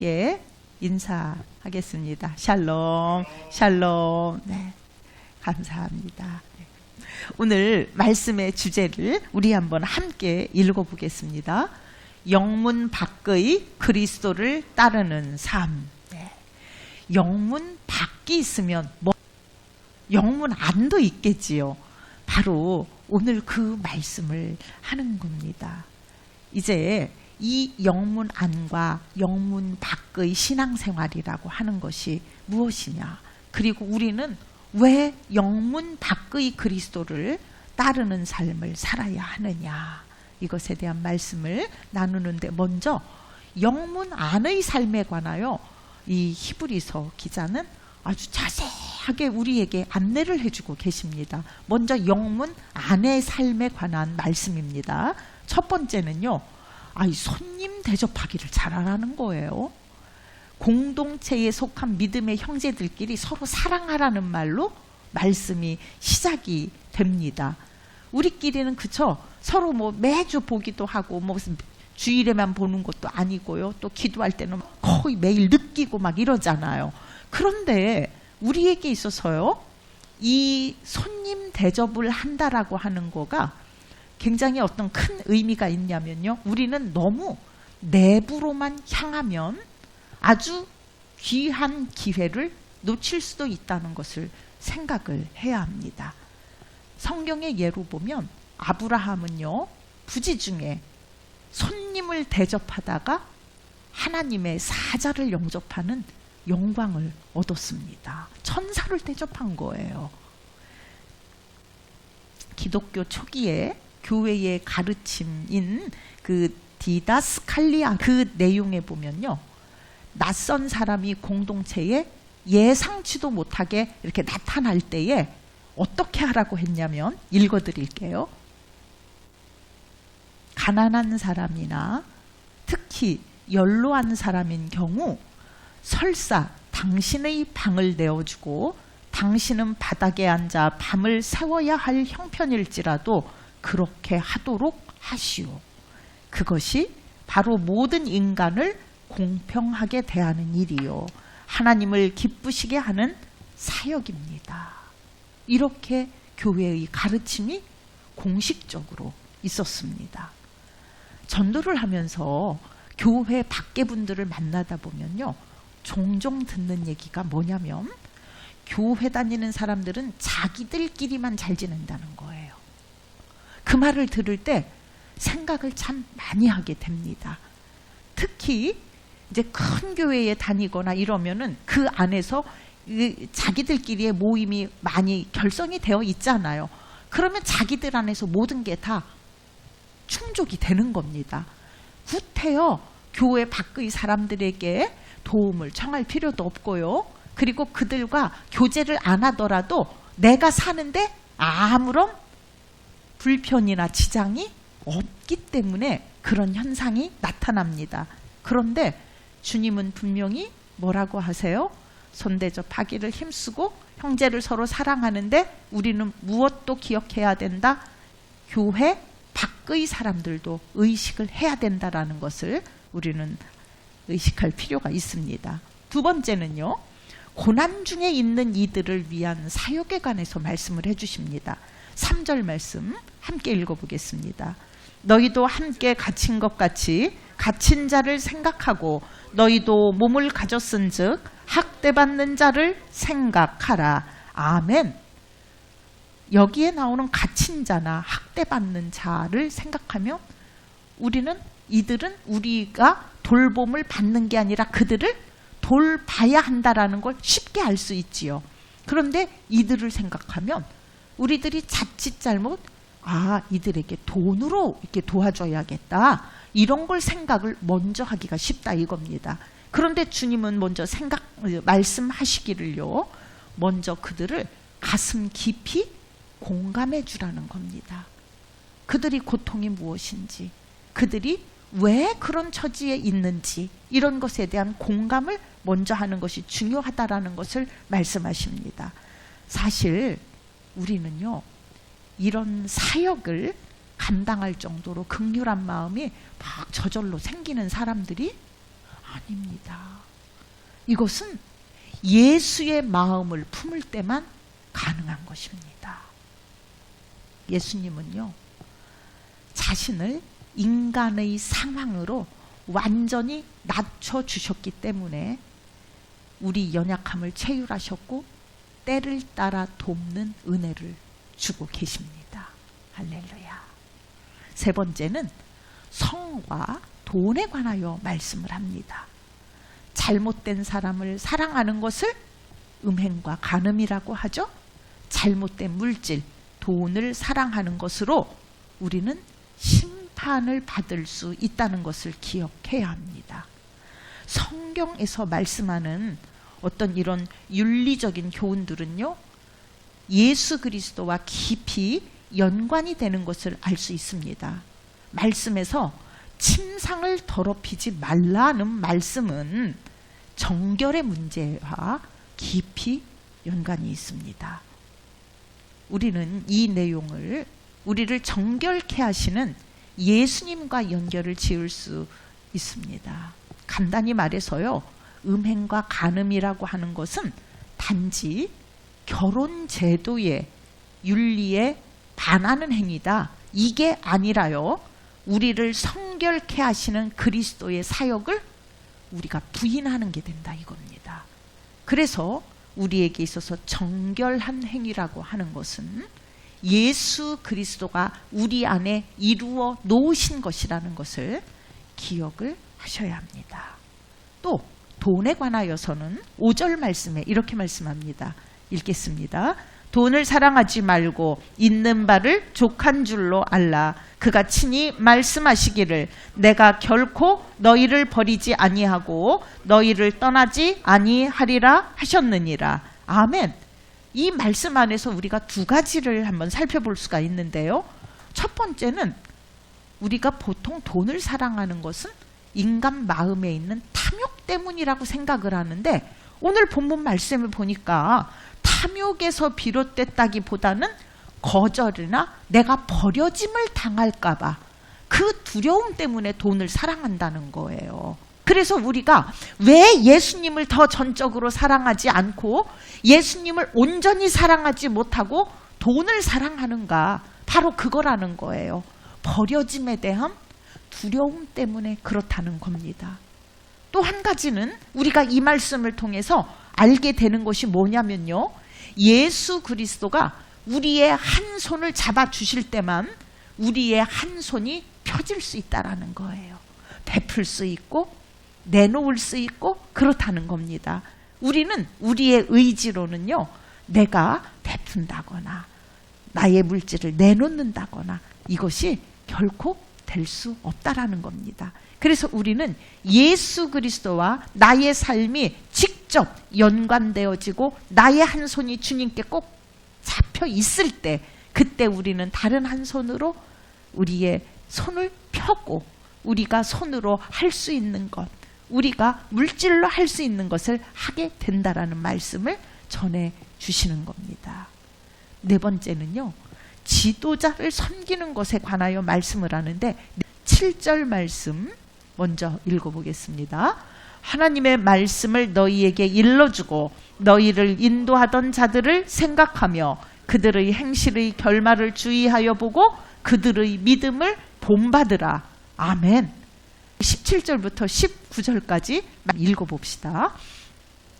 예, 인사하겠습니다. 샬롬, 샬롬. 네, 감사합니다. 네. 오늘 말씀의 주제를 우리 한번 함께 읽어보겠습니다. 영문 밖의 그리스도를 따르는 삶. 네. 영문 밖이 있으면 뭐 영문 안도 있겠지요. 바로 오늘 그 말씀을 하는 겁니다. 이제 이 영문 안과 영문 밖의 신앙생활이라고 하는 것이 무엇이냐, 그리고 우리는 왜 영문 밖의 그리스도를 따르는 삶을 살아야 하느냐, 이것에 대한 말씀을 나누는데, 먼저 영문 안의 삶에 관하여 이 히브리서 기자는 아주 자세하게 우리에게 안내를 해주고 계십니다. 먼저 영문 안의 삶에 관한 말씀입니다. 첫 번째는요, 손님 대접하기를 잘하라는 거예요. 공동체에 속한 믿음의 형제들끼리 서로 사랑하라는 말로 말씀이 시작이 됩니다. 우리끼리는 그쵸, 서로 뭐 매주 보기도 하고 뭐 주일에만 보는 것도 아니고요, 또 기도할 때는 거의 매일 느끼고 막 이러잖아요. 그런데 우리에게 있어서요, 이 손님 대접을 한다라고 하는 거가 굉장히 어떤 큰 의미가 있냐면요, 우리는 너무 내부로만 향하면 아주 귀한 기회를 놓칠 수도 있다는 것을 생각을 해야 합니다. 성경의 예로 보면 아브라함은요, 부지 중에 손님을 대접하다가 하나님의 사자를 영접하는 영광을 얻었습니다. 천사를 대접한 거예요. 기독교 초기에 교회의 가르침인 그 디다스칼리아, 그 내용에 보면요, 낯선 사람이 공동체에 예상치도 못하게 이렇게 나타날 때에 어떻게 하라고 했냐면, 읽어드릴게요. 가난한 사람이나 특히 연로한 사람인 경우 설사 당신의 방을 내어주고 당신은 바닥에 앉아 밤을 새워야 할 형편일지라도 그렇게 하도록 하시오. 그것이 바로 모든 인간을 공평하게 대하는 일이요, 하나님을 기쁘시게 하는 사역입니다. 이렇게 교회의 가르침이 공식적으로 있었습니다. 전도를 하면서 교회 밖의 분들을 만나다 보면요, 종종 듣는 얘기가 뭐냐면, 교회 다니는 사람들은 자기들끼리만 잘 지낸다는 거예요. 그 말을 들을 때 생각을 참 많이 하게 됩니다. 특히 이제 큰 교회에 다니거나 이러면은 그 안에서 자기들끼리의 모임이 많이 결성이 되어 있잖아요. 그러면 자기들 안에서 모든 게 다 충족이 되는 겁니다. 후태여 교회 밖의 사람들에게 도움을 청할 필요도 없고요, 그리고 그들과 교제를 안 하더라도 내가 사는데 아무런 불편이나 지장이 없기 때문에 그런 현상이 나타납니다. 그런데 주님은 분명히 뭐라고 하세요? 손대접하기를 힘쓰고 형제를 서로 사랑하는데 우리는 무엇도 기억해야 된다? 교회 밖의 사람들도 의식을 해야 된다라는 것을 우리는 의식할 필요가 있습니다. 두 번째는요, 고난 중에 있는 이들을 위한 사역에 관해서 말씀을 해주십니다. 3절 말씀 함께 읽어보겠습니다. 너희도 함께 갇힌 것 같이 갇힌 자를 생각하고 너희도 몸을 가졌은 즉 학대받는 자를 생각하라. 아멘. 여기에 나오는 갇힌 자나 학대받는 자를 생각하면 이들은 우리가 돌봄을 받는 게 아니라 그들을 돌봐야 한다라는 걸 쉽게 알 수 있지요. 그런데 이들을 생각하면 우리들이 자칫 잘못 이들에게 돈으로 이렇게 도와줘야겠다, 이런 걸 생각을 먼저 하기가 쉽다 이겁니다. 그런데 주님은 먼저 말씀하시기를요, 먼저 그들을 가슴 깊이 공감해 주라는 겁니다. 그들이 고통이 무엇인지, 그들이 왜 그런 처지에 있는지, 이런 것에 대한 공감을 먼저 하는 것이 중요하다라는 것을 말씀하십니다. 사실 우리는요, 이런 사역을 감당할 정도로 긍휼한 마음이 막 저절로 생기는 사람들이 아닙니다. 이것은 예수의 마음을 품을 때만 가능한 것입니다. 예수님은요, 자신을 인간의 상황으로 완전히 낮춰주셨기 때문에 우리 연약함을 체휼하셨고 때를 따라 돕는 은혜를 주고 계십니다. 할렐루야. 세 번째는 성과 돈에 관하여 말씀을 합니다. 잘못된 사람을 사랑하는 것을 음행과 간음이라고 하죠. 잘못된 물질, 돈을 사랑하는 것으로 우리는 심판을 받을 수 있다는 것을 기억해야 합니다. 성경에서 말씀하는 어떤 이런 윤리적인 교훈들은요, 예수 그리스도와 깊이 연관이 되는 것을 알 수 있습니다. 말씀에서 침상을 더럽히지 말라는 말씀은 정결의 문제와 깊이 연관이 있습니다. 우리는 이 내용을 우리를 정결케 하시는 예수님과 연결을 지을 수 있습니다. 간단히 말해서요, 음행과 간음이라고 하는 것은 단지 결혼 제도의 윤리에 반하는 행위다, 이게 아니라요, 우리를 성결케 하시는 그리스도의 사역을 우리가 부인하는 게 된다, 이겁니다. 그래서 우리에게 있어서 정결한 행위라고 하는 것은 예수 그리스도가 우리 안에 이루어 놓으신 것이라는 것을 기억을 하셔야 합니다. 또 돈에 관하여서는 5절 말씀에 이렇게 말씀합니다. 읽겠습니다. 돈을 사랑하지 말고 있는 바를 족한 줄로 알라. 그가 친히 말씀하시기를 내가 결코 너희를 버리지 아니하고 너희를 떠나지 아니하리라 하셨느니라. 아멘. 이 말씀 안에서 우리가 두 가지를 한번 살펴볼 수가 있는데요. 첫 번째는 우리가 보통 돈을 사랑하는 것은 인간 마음에 있는 탐욕 때문이라고 생각을 하는데, 오늘 본문 말씀을 보니까 탐욕에서 비롯됐다기보다는 거절이나 내가 버려짐을 당할까봐 그 두려움 때문에 돈을 사랑한다는 거예요. 그래서 우리가 왜 예수님을 더 전적으로 사랑하지 않고 예수님을 온전히 사랑하지 못하고 돈을 사랑하는가, 바로 그거라는 거예요. 버려짐에 대한 두려움 때문에 그렇다는 겁니다. 또 한 가지는 우리가 이 말씀을 통해서 알게 되는 것이 뭐냐면요, 예수 그리스도가 우리의 한 손을 잡아주실 때만 우리의 한 손이 펴질 수 있다는 거예요. 베풀 수 있고 내놓을 수 있고 그렇다는 겁니다. 우리는 우리의 의지로는요, 내가 베푼다거나 나의 물질을 내놓는다거나 이것이 결코 될 수 없다라는 겁니다. 그래서 우리는 예수 그리스도와 나의 삶이 직접 연관되어지고 나의 한 손이 주님께 꼭 잡혀 있을 때, 그때 우리는 다른 한 손으로 우리의 손을 펴고 우리가 손으로 할 수 있는 것, 우리가 물질로 할 수 있는 것을 하게 된다라는 말씀을 전해 주시는 겁니다. 네 번째는요, 지도자를 섬기는 것에 관하여 말씀을 하는데 7절 말씀 먼저 읽어보겠습니다. 하나님의 말씀을 너희에게 일러주고 너희를 인도하던 자들을 생각하며 그들의 행실의 결말을 주의하여 보고 그들의 믿음을 본받으라. 아멘. 17절부터 19절까지 읽어봅시다.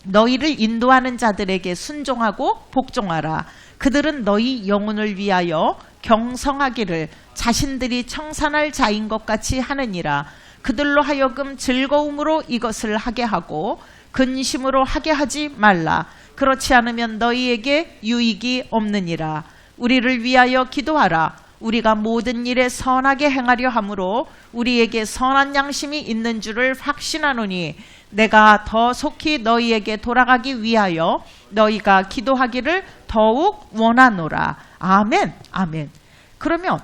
너희를 인도하는 자들에게 순종하고 복종하라. 그들은 너희 영혼을 위하여 경성하기를 자신들이 청산할 자인 것 같이 하느니라. 그들로 하여금 즐거움으로 이것을 하게 하고 근심으로 하게 하지 말라. 그렇지 않으면 너희에게 유익이 없느니라. 우리를 위하여 기도하라. 우리가 모든 일에 선하게 행하려 함으로 우리에게 선한 양심이 있는 줄을 확신하노니 내가 더 속히 너희에게 돌아가기 위하여 너희가 기도하기를 더욱 원하노라. 아멘. 아멘. 그러면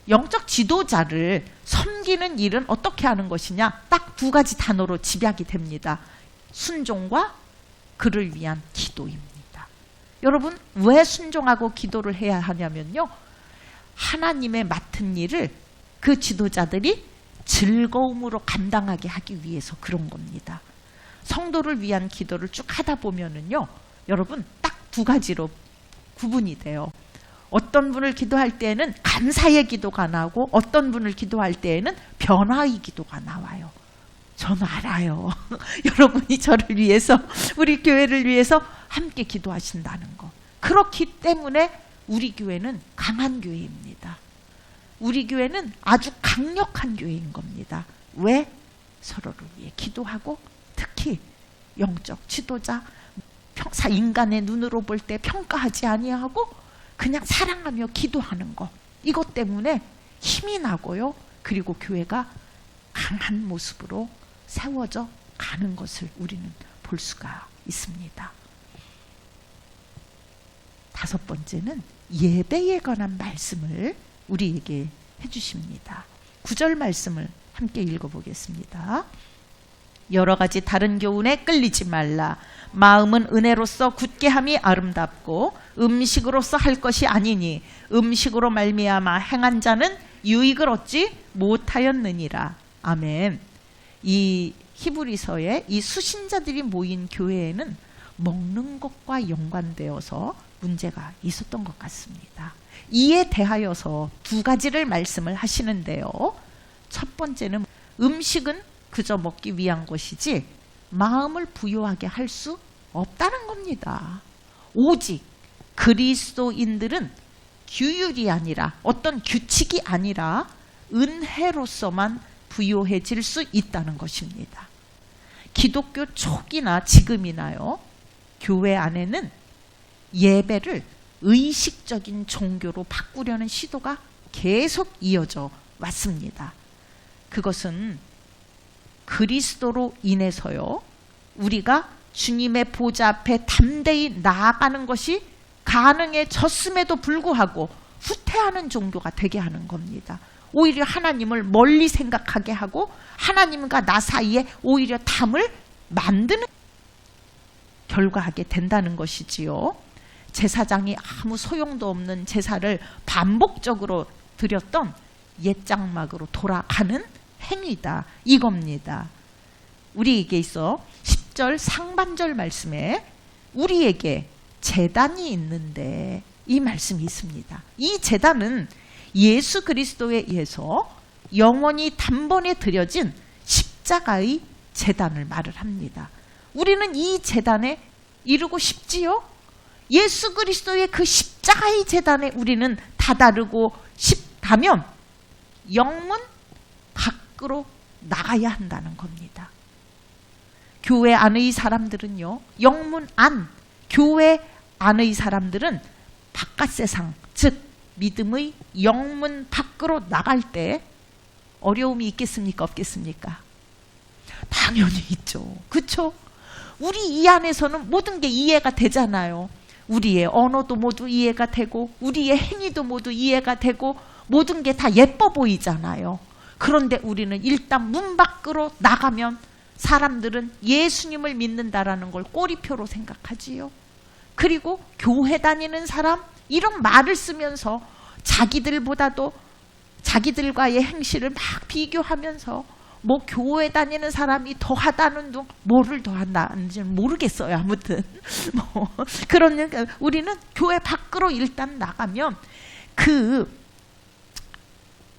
영적 지도자를 섬기는 일은 어떻게 하는 것이냐? 딱 두 가지 단어로 집약이 됩니다. 순종과 그를 위한 기도입니다. 여러분, 왜 순종하고 기도를 해야 하냐면요, 하나님의 맡은 일을 그 지도자들이 즐거움으로 감당하게 하기 위해서 그런 겁니다. 성도를 위한 기도를 쭉 하다 보면은요, 여러분 딱 두 가지로 구분이 돼요. 어떤 분을 기도할 때에는 감사의 기도가 나오고 어떤 분을 기도할 때에는 변화의 기도가 나와요. 저는 알아요. 여러분이 저를 위해서, 우리 교회를 위해서 함께 기도하신다는 거. 그렇기 때문에 우리 교회는 강한 교회입니다. 우리 교회는 아주 강력한 교회인 겁니다. 왜? 서로를 위해 기도하고, 특히 영적 지도자, 인간의 눈으로 볼 때 평가하지 아니하고 그냥 사랑하며 기도하는 거. 이것 때문에 힘이 나고요. 그리고 교회가 강한 모습으로 세워져 가는 것을 우리는 볼 수가 있습니다. 다섯 번째는 예배에 관한 말씀을 우리에게 해주십니다. 9절 말씀을 함께 읽어보겠습니다. 여러 가지 다른 교훈에 끌리지 말라. 마음은 은혜로서 굳게 함이 아름답고 음식으로서 할 것이 아니니 음식으로 말미암아 행한 자는 유익을 얻지 못하였느니라. 아멘. 이 히브리서에 이 수신자들이 모인 교회에는 먹는 것과 연관되어서 문제가 있었던 것 같습니다. 이에 대하여서 두 가지를 말씀을 하시는데요. 첫 번째는 음식은 그저 먹기 위한 것이지 마음을 부요하게 할 수 없다는 겁니다. 오직 그리스도인들은 규율이 아니라, 어떤 규칙이 아니라 은혜로서만 부요해질 수 있다는 것입니다. 기독교 초기나 지금이나요, 교회 안에는 예배를 의식적인 종교로 바꾸려는 시도가 계속 이어져 왔습니다. 그것은 그리스도로 인해서요, 우리가 주님의 보좌 앞에 담대히 나아가는 것이 가능해졌음에도 불구하고 후퇴하는 종교가 되게 하는 겁니다. 오히려 하나님을 멀리 생각하게 하고 하나님과 나 사이에 오히려 담을 만드는 결과하게 된다는 것이지요. 제사장이 아무 소용도 없는 제사를 반복적으로 드렸던 옛장막으로 돌아가는 행위다, 이겁니다. 우리에게 있어 10절 상반절 말씀에 우리에게 제단이 있는데 이 말씀이 있습니다. 이 제단은 예수 그리스도에 의해서 영원히 단번에 드려진 십자가의 제단을 말을 합니다. 우리는 이 제단에 이르고 싶지요? 예수 그리스도의 그 십자가의 제단에 우리는 다다르고 싶다면 영문 밖으로 나가야 한다는 겁니다. 교회 안의 사람들은요, 영문 안, 교회 안의 사람들은 바깥 세상, 즉 믿음의 영문 밖으로 나갈 때 어려움이 있겠습니까? 없겠습니까? 당연히 있죠. 그렇죠? 우리 이 안에서는 모든 게 이해가 되잖아요. 우리의 언어도 모두 이해가 되고 우리의 행위도 모두 이해가 되고 모든 게 다 예뻐 보이잖아요. 그런데 우리는 일단 문 밖으로 나가면 사람들은 예수님을 믿는다라는 걸 꼬리표로 생각하지요. 그리고 교회 다니는 사람, 이런 말을 쓰면서 자기들보다도 자기들과의 행실을 막 비교하면서 뭐 교회 다니는 사람이 더하다는 둥, 뭐를 더한다는지는 모르겠어요. 아무튼 뭐 그러니까 우리는 교회 밖으로 일단 나가면 그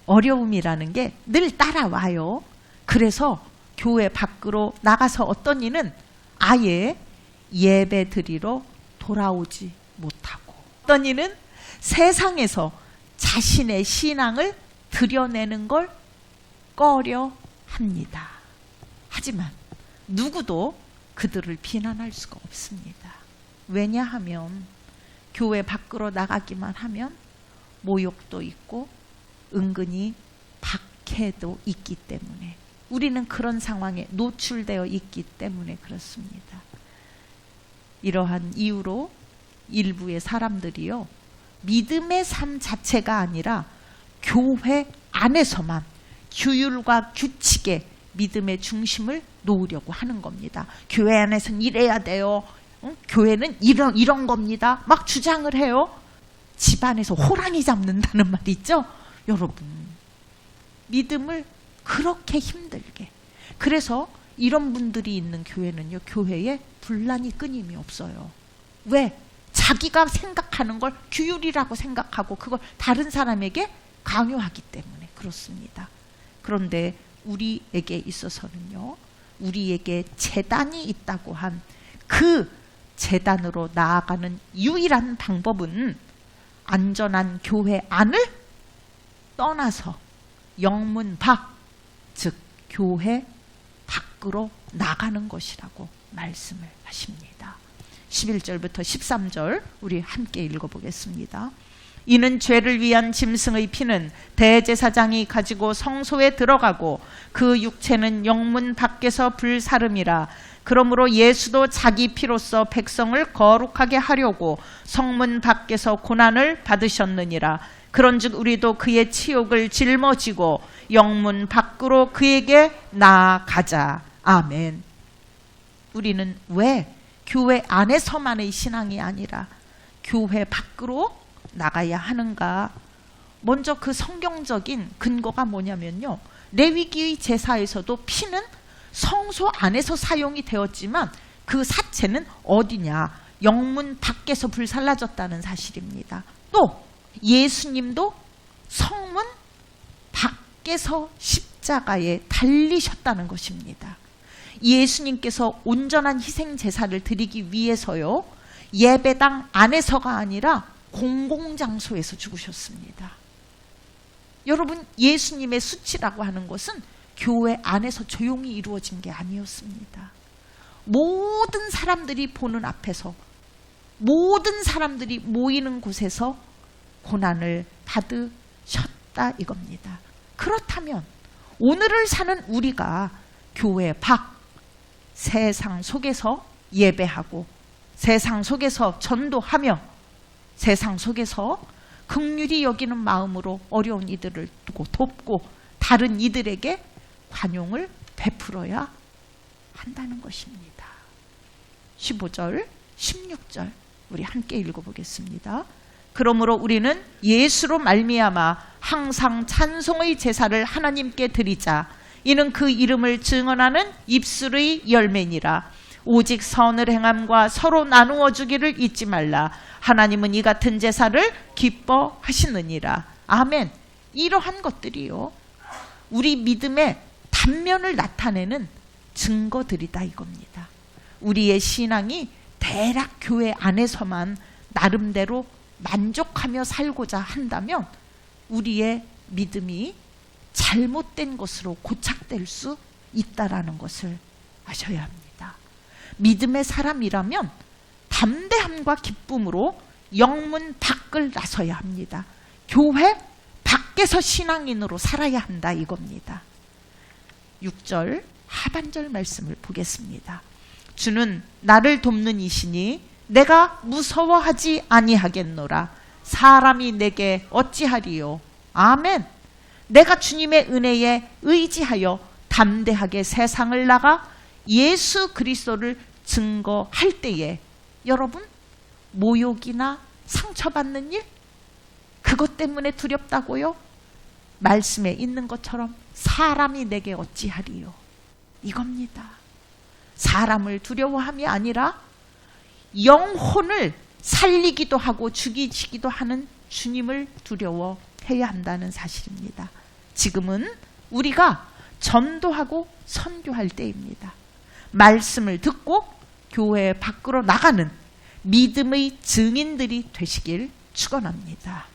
어려움이라는 게 늘 따라와요. 그래서 교회 밖으로 나가서 어떤 이는 아예 예배 드리러 돌아오지 못하고, 어떤 이는 세상에서 자신의 신앙을 드러내는 걸 꺼려 합니다. 하지만 누구도 그들을 비난할 수가 없습니다. 왜냐하면 교회 밖으로 나가기만 하면 모욕도 있고 은근히 박해도 있기 때문에, 우리는 그런 상황에 노출되어 있기 때문에 그렇습니다. 이러한 이유로 일부의 사람들이요, 믿음의 삶 자체가 아니라 교회 안에서만 규율과 규칙에 믿음의 중심을 놓으려고 하는 겁니다. 교회 안에서는 이래야 돼요. 교회는 이런 겁니다. 막 주장을 해요. 집안에서 호랑이 잡는다는 말 있죠? 여러분, 믿음을 그렇게 힘들게. 그래서 이런 분들이 있는 교회는요, 교회에 분란이 끊임이 없어요. 왜? 자기가 생각하는 걸 규율이라고 생각하고 그걸 다른 사람에게 강요하기 때문에 그렇습니다. 그런데 우리에게 있어서는요, 우리에게 제단이 있다고 한 그 제단으로 나아가는 유일한 방법은 안전한 교회 안을 떠나서 영문 밖, 즉 교회 밖으로 나가는 것이라고 말씀을 하십니다. 11절부터 13절 우리 함께 읽어보겠습니다. 이는 죄를 위한 짐승의 피는 대제사장이 가지고 성소에 들어가고 그 육체는 영문 밖에서 불사름이라. 그러므로 예수도 자기 피로써 백성을 거룩하게 하려고 성문 밖에서 고난을 받으셨느니라. 그런즉 우리도 그의 치욕을 짊어지고 영문 밖으로 그에게 나아가자. 아멘. 우리는 왜 교회 안에서만의 신앙이 아니라 교회 밖으로 나가야 하는가? 먼저 그 성경적인 근거가 뭐냐면요, 레위기의 제사에서도 피는 성소 안에서 사용이 되었지만 그 사체는 어디냐? 영문 밖에서 불살라졌다는 사실입니다. 또 예수님도 성문 밖에서 십자가에 달리셨다는 것입니다. 예수님께서 온전한 희생 제사를 드리기 위해서요, 예배당 안에서가 아니라 공공장소에서 죽으셨습니다. 여러분, 예수님의 수치라고 하는 것은 교회 안에서 조용히 이루어진 게 아니었습니다. 모든 사람들이 보는 앞에서, 모든 사람들이 모이는 곳에서 고난을 받으셨다 이겁니다. 그렇다면 오늘을 사는 우리가 교회 밖, 세상 속에서 예배하고 세상 속에서 전도하며 세상 속에서 긍휼히 여기는 마음으로 어려운 이들을 두고 돕고 다른 이들에게 관용을 베풀어야 한다는 것입니다. 15절, 16절 우리 함께 읽어보겠습니다. 그러므로 우리는 예수로 말미암아 항상 찬송의 제사를 하나님께 드리자. 이는 그 이름을 증언하는 입술의 열매니라. 오직 선을 행함과 서로 나누어 주기를 잊지 말라. 하나님은 이 같은 제사를 기뻐하시느니라. 아멘. 이러한 것들이요, 우리 믿음의 단면을 나타내는 증거들이다 이겁니다. 우리의 신앙이 대략 교회 안에서만 나름대로 만족하며 살고자 한다면 우리의 믿음이 잘못된 것으로 고착될 수 있다라는 것을 아셔야 합니다. 믿음의 사람이라면 담대함과 기쁨으로 영문 밖을 나서야 합니다. 교회 밖에서 신앙인으로 살아야 한다 이겁니다. 6절 하반절 말씀을 보겠습니다. 주는 나를 돕는 이시니 내가 무서워하지 아니하겠노라. 사람이 내게 어찌하리요. 아멘. 내가 주님의 은혜에 의지하여 담대하게 세상을 나가 예수 그리스도를 증거할 때에 여러분, 모욕이나 상처받는 일, 그것 때문에 두렵다고요? 말씀에 있는 것처럼 사람이 내게 어찌하리요. 이겁니다. 사람을 두려워함이 아니라 영혼을 살리기도 하고 죽이시기도 하는 주님을 두려워해야 한다는 사실입니다. 지금은 우리가 전도하고 선교할 때입니다. 말씀을 듣고 교회 밖으로 나가는 믿음의 증인들이 되시길 축원합니다.